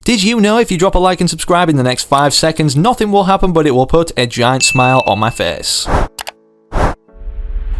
Did you know if you drop a like and subscribe in the next 5 seconds, nothing will happen but it will put a giant smile on my face?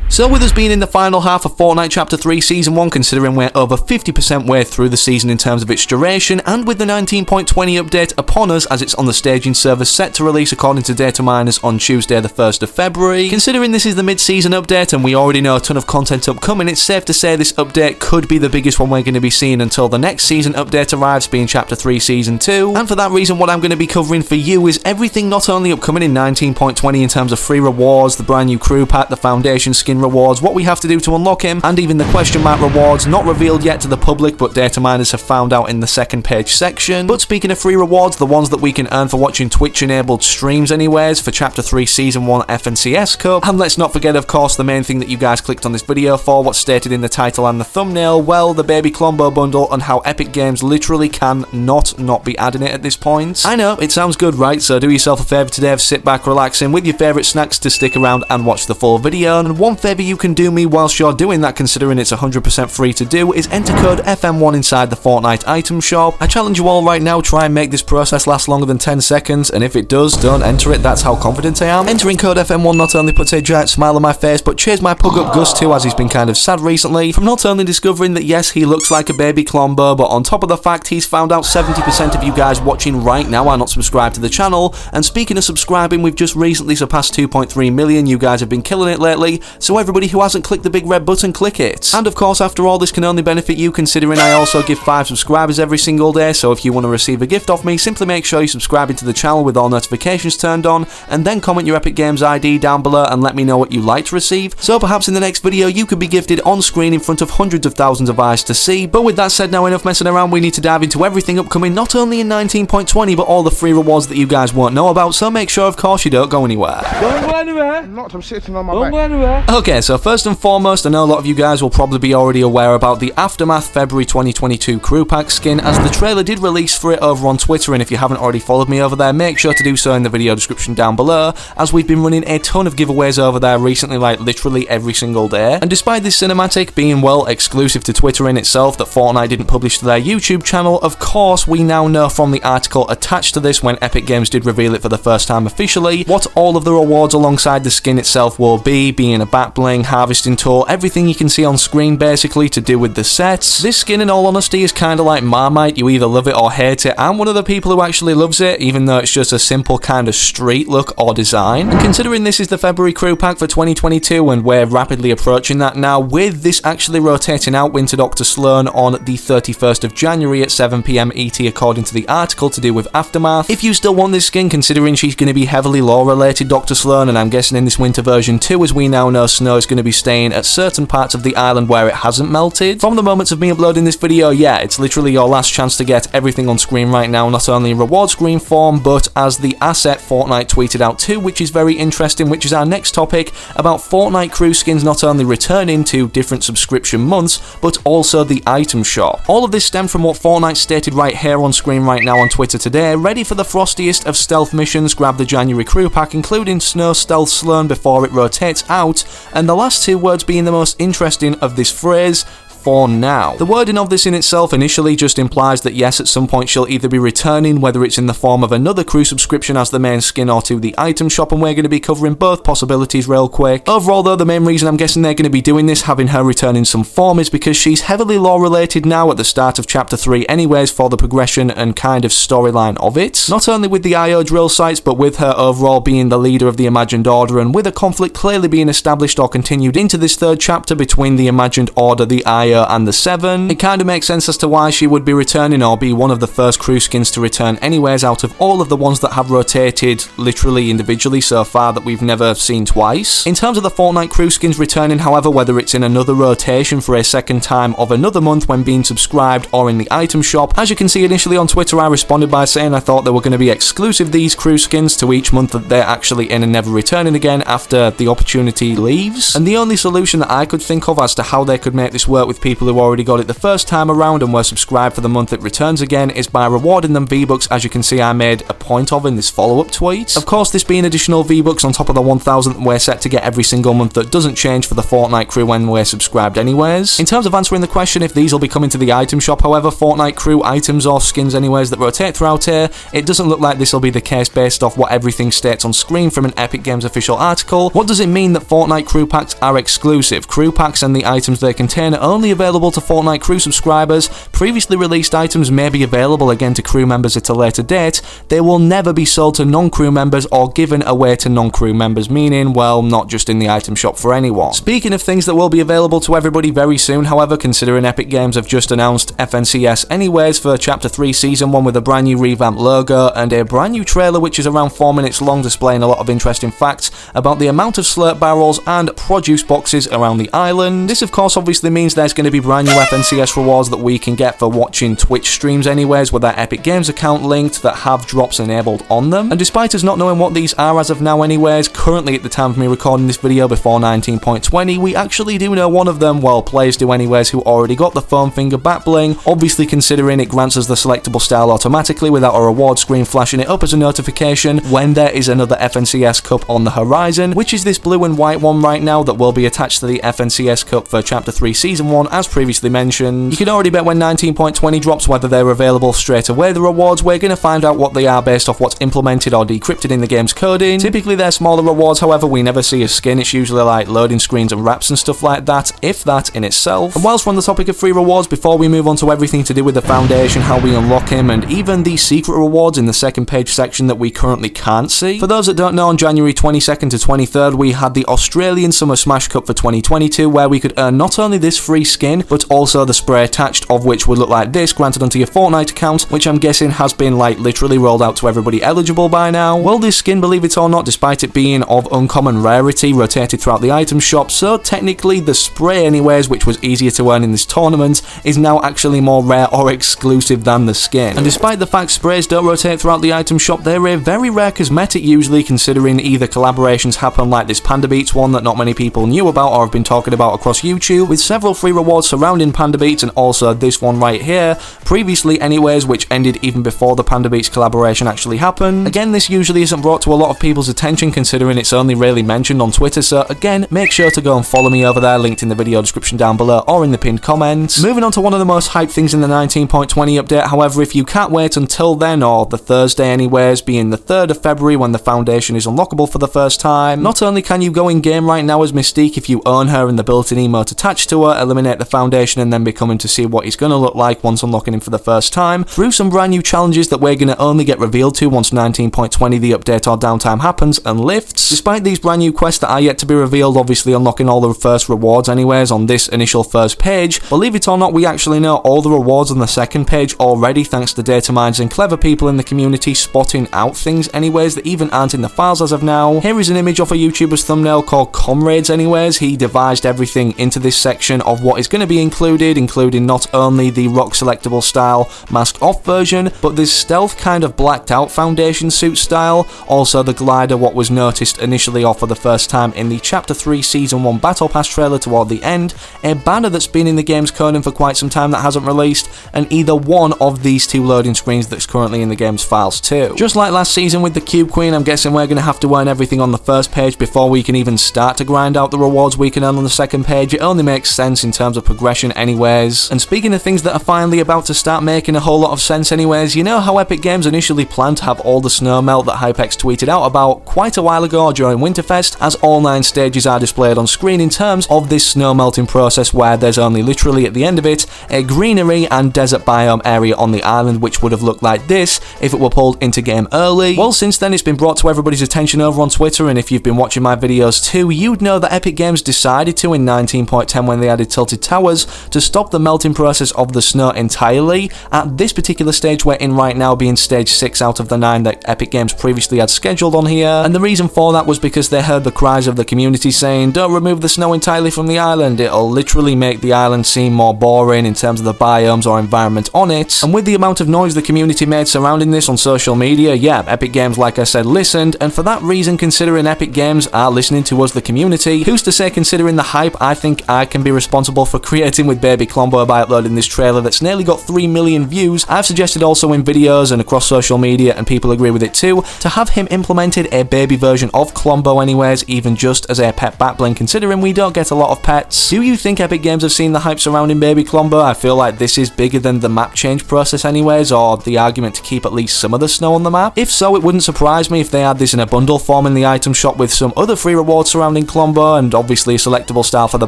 So with us being in the final half of Fortnite Chapter 3 Season 1, considering we're over 50% way through the season in terms of its duration, and with the 19.20 update upon us as it's on the staging server set to release according to data miners on Tuesday the 1st of February, considering this is the mid-season update and we already know a ton of content upcoming, it's safe to say this update could be the biggest one we're going to be seeing until the next season update arrives, being Chapter 3 Season 2, and for that reason what I'm going to be covering for you is everything not only upcoming in 19.20 in terms of free rewards, the brand new crew pack, the foundation skin rewards, what we have to do to unlock him, and even the question mark rewards, not revealed yet to the public but data miners have found out in the second page section. But speaking of free rewards, the ones that we can earn for watching Twitch enabled streams anyways for Chapter 3 Season 1 FNCS Cup, and let's not forget of course the main thing that you guys clicked on this video for, what's stated in the title and the thumbnail, well, the Baby Klombo Bundle, and how Epic Games literally can not be adding it at this point. I know, it sounds good, right? So do yourself a favour today of sit back, relaxing with your favourite snacks to stick around and watch the full video, and one favour you can do me whilst you're doing that, considering it's 100% free to do, is enter code FM1 inside the Fortnite Item Shop. I challenge you all right now, try and make this process last longer than 10 seconds, and if it does, don't enter it, that's how confident I am. Entering code FM1 not only puts a giant smile on my face, but cheers my pug up Gus too, as he's been kind of sad recently, from not only discovering that yes, he looks like a baby Klombo, but on top of the fact he's found out 70% of you guys watching right now are not subscribed to the channel, and speaking of subscribing, we've just recently surpassed 2.3 million, you guys have been killing it lately, so everybody who hasn't clicked the big red button, click it. And of course, after all, this can only benefit you, considering I also give 5 subscribers every single day, so if you want to receive a gift off me, simply make sure you subscribe to the channel with all notifications turned on, and then comment your Epic Games ID down below and let me know what you'd like to receive, so perhaps in the next video you could be gifted on screen in front of hundreds of thousands of eyes to see. But with that said, now enough messing around, we need to dive into everything upcoming, not only in 19.20, but all the free rewards that you guys won't know about, so make sure of course you don't go anywhere. Don't go anywhere. I'm not, I'm sitting on my Don't back. go anywhere. Okay, so first and foremost, I know a lot of you guys will probably be already aware about the Aftermath February 2022 crew pack skin, as the trailer did release for it over on Twitter, and if you haven't already followed me over there, make sure to do so in the video description down below, as we've been running a ton of giveaways over there recently, like literally every single day. And despite this cinematic being, well, exclusive to Twitter in itself, that Fortnite didn't publish to their YouTube channel, of course we now know from the article attached to this when Epic Games did reveal it for the first time officially, what all of the rewards alongside the skin itself will be, being a backbling, harvesting tool, everything you can see on screen basically to do with the sets. This skin in all honesty is kind of like Marmite, you either love it or hate it. I'm one of the people who actually loves it, even though it's just a simple kind of street look or design. And considering this is the February crew pack for 2022 and we're rapidly approaching that now, with this actually rotating out Winter Dr. Sloan on the 31st of January at 7 PM ET according to the article to do with Aftermath. If you still want this skin, considering she's going to be heavily lore related, Dr. Sloan, and I'm guessing in this winter version too, as we now know snow is going to be staying at certain parts of the island where it hasn't melted. From the moments of me uploading this video, yeah, it's literally your last chance to get everything on screen right now, not only in Rewards Green form, but as the asset Fortnite tweeted out too, which is very interesting, which is our next topic, about Fortnite crew skins not only returning to different subscription months, but also the item shop. All of this stemmed from what Fortnite stated right here on screen right now on Twitter today. Ready for the frostiest of stealth missions, grab the January crew pack, including Snow Stealth Sloan before it rotates out, and the last 2 words being the most interesting of this phrase, for now. The wording of this in itself initially just implies that yes, at some point she'll either be returning, whether it's in the form of another crew subscription as the main skin or to the item shop, and we're going to be covering both possibilities real quick. Overall though, the main reason I'm guessing they're going to be doing this, having her return in some form, is because she's heavily lore related now at the start of Chapter 3 anyways, for the progression and kind of storyline of it. Not only with the IO drill sites, but with her overall being the leader of the Imagined Order, and with a conflict clearly being established or continued into this 3rd chapter between the Imagined Order, the IO and the 7. It kind of makes sense as to why she would be returning, or be one of the first crew skins to return anyways, out of all of the ones that have rotated literally individually so far that we've never seen twice. In terms of the Fortnite crew skins returning, however, whether it's in another rotation for a second time of another month when being subscribed, or in the item shop, as you can see initially on Twitter I responded by saying I thought they were going to be exclusive, these crew skins, to each month that they're actually in and never returning again after the opportunity leaves. And the only solution that I could think of as to how they could make this work with with people who already got it the first time around and were subscribed for the month it returns again is by rewarding them V-Bucks, as you can see I made a point of in this follow-up tweet. Of course, this being additional V-Bucks on top of the 1,000 that we're set to get every single month that doesn't change for the Fortnite crew when we're subscribed anyways. In terms of answering the question if these will be coming to the item shop, however, Fortnite crew items or skins anyways that rotate throughout here, it doesn't look like this will be the case based off what everything states on screen from an Epic Games official article. What does it mean that Fortnite crew packs are exclusive? Crew packs and the items they contain are only available to Fortnite crew subscribers. Previously released items may be available again to crew members at a later date. They will never be sold to non-crew members or given away to non-crew members, meaning, well, not just in the item shop for anyone. Speaking of things that will be available to everybody very soon, however, considering Epic Games have just announced FNCS anyways for Chapter 3 Season 1 with a brand new revamped logo and a brand new trailer which is around 4 minutes long, displaying a lot of interesting facts about the amount of slurp barrels and produce boxes around the island. This of course obviously means there's going to be brand new FNCS rewards that we can get for watching Twitch streams anyways with our Epic Games account linked that have drops enabled on them. And despite us not knowing what these are as of now anyways, currently at the time of me recording this video before 19.20, we actually do know one of them, well, players do anyways, who already got the foam finger back bling, obviously considering it grants us the selectable style automatically without a reward screen flashing it up as a notification when there is another FNCS Cup on the horizon, which is this blue and white one right now that will be attached to the FNCS Cup for Chapter 3 Season 1 as previously mentioned. You can already bet when 19.20 drops whether they're available straight away. The rewards, we're going to find out what they are based off what's implemented or decrypted in the game's coding. Typically they're smaller rewards, however we never see a skin, it's usually like loading screens and wraps and stuff like that, if that in itself. And whilst we're on the topic of free rewards, before we move on to everything to do with the Foundation, how we unlock him, and even the secret rewards in the second page section that we currently can't see. For those that don't know, on January 22nd to 23rd we had the Australian Summer Smash Cup for 2022 where we could earn not only this free skin but also the spray attached, of which would look like this, granted onto your Fortnite account, which I'm guessing has been like literally rolled out to everybody eligible by now. Well, this skin, believe it or not, despite it being of uncommon rarity, rotated throughout the item shop, so technically the spray anyways, which was easier to earn in this tournament, is now actually more rare or exclusive than the skin. And despite the fact sprays don't rotate throughout the item shop, they're a very rare cosmetic usually, considering either collaborations happen like this Panda Beats one that not many people knew about or have been talking about across YouTube, with several free rewards surrounding Panda Beats, and also this one right here, previously anyways, which ended even before the Panda Beats collaboration actually happened. Again, this usually isn't brought to a lot of people's attention considering it's only really mentioned on Twitter, so again, make sure to go and follow me over there, linked in the video description down below or in the pinned comments. Moving on to one of the most hyped things in the 19.20 update, however, if you can't wait until then, or the Thursday anyways, being the 3rd of February when the Foundation is unlockable for the first time, not only can you go in game right now as Mystique if you own her and the built-in emote attached to her, eliminate the Foundation and then be coming to see what he's going to look like once unlocking him for the first time, through some brand new challenges that we're going to only get revealed to once 19.20 the update or downtime happens and lifts. Despite these brand new quests that are yet to be revealed, obviously unlocking all the first rewards anyways on this initial first page, believe it or not, we actually know all the rewards on the second page already thanks to data mines and clever people in the community spotting out things anyways that even aren't in the files as of now. Here is an image off a YouTuber's thumbnail called Comrades anyways. He devised everything into this section of what is going to be included, including not only the rock selectable style mask off version, but this stealth kind of blacked out Foundation suit style, also the glider, what was noticed initially off for the first time in the Chapter 3 Season 1 Battle Pass trailer toward the end, a banner that's been in the game's coding for quite some time that hasn't released, and either one of these two loading screens that's currently in the game's files too. Just like last season with the Cube Queen, I'm guessing we're going to have to earn everything on the first page before we can even start to grind out the rewards we can earn on the second page. It only makes sense in terms of progression anyways. And speaking of things that are finally about to start making a whole lot of sense anyways, you know how Epic Games initially planned to have all the snow melt that Hypex tweeted out about quite a while ago during Winterfest, as all 9 stages are displayed on screen in terms of this snow melting process where there's only literally at the end of it a greenery and desert biome area on the island, which would have looked like this if it were pulled into game early. Well, since then it's been brought to everybody's attention over on Twitter, and if you've been watching my videos too, you'd know that Epic Games decided to in 19.10 when they added tilted towers to stop the melting process of the snow entirely at this particular stage we're in right now, being stage 6 out of the 9 that Epic Games previously had scheduled on here. And the reason for that was because they heard the cries of the community saying, don't remove the snow entirely from the island, it'll literally make the island seem more boring in terms of the biomes or environment on it. And with the amount of noise the community made surrounding this on social media, yeah, Epic Games, like I said, listened, and for that reason, considering Epic Games are listening to us, the community, who's to say, considering the hype I think I can be responsible for creating with Baby Klombo by uploading this trailer that's nearly got 3 million views. I've suggested also in videos and across social media, and people agree with it too, to have him implemented a baby version of Klombo anyways, even just as a pet backbling, considering we don't get a lot of pets. Do you think Epic Games have seen the hype surrounding Baby Klombo? I feel like this is bigger than the map change process anyways, or the argument to keep at least some of the snow on the map. If so, it wouldn't surprise me if they had this in a bundle form in the item shop with some other free rewards surrounding Klombo, and obviously a selectable style for the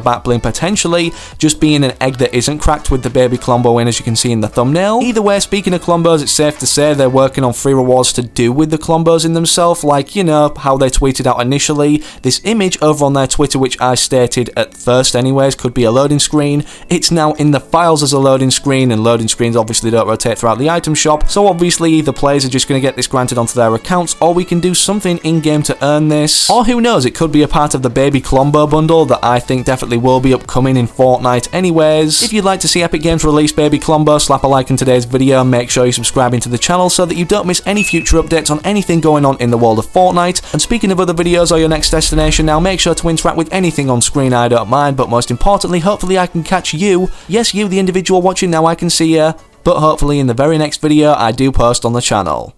backbling potentially, just being an egg that isn't cracked with the Baby Klombo in, as you can see in the thumbnail. Either way, speaking of Klombos, it's safe to say they're working on free rewards to do with the Klombos in themselves, like, you know, how they tweeted out initially. This image over on their Twitter, which I stated at first anyways, could be a loading screen. It's now in the files as a loading screen, and loading screens obviously don't rotate throughout the item shop, so obviously either players are just going to get this granted onto their accounts, or we can do something in-game to earn this. Or who knows, it could be a part of the Baby Klombo Bundle that I think definitely will be upcoming in Fortnite anyways. If you'd like to see Epic Games release Baby Klombo, slap a like in today's video and make sure you're subscribing to the channel so that you don't miss any future updates on anything going on in the world of Fortnite. And speaking of other videos or your next destination now, make sure to interact with anything on screen, I don't mind, but most importantly, hopefully I can catch you. Yes, you, the individual watching now, I can see you, but hopefully in the very next video I do post on the channel.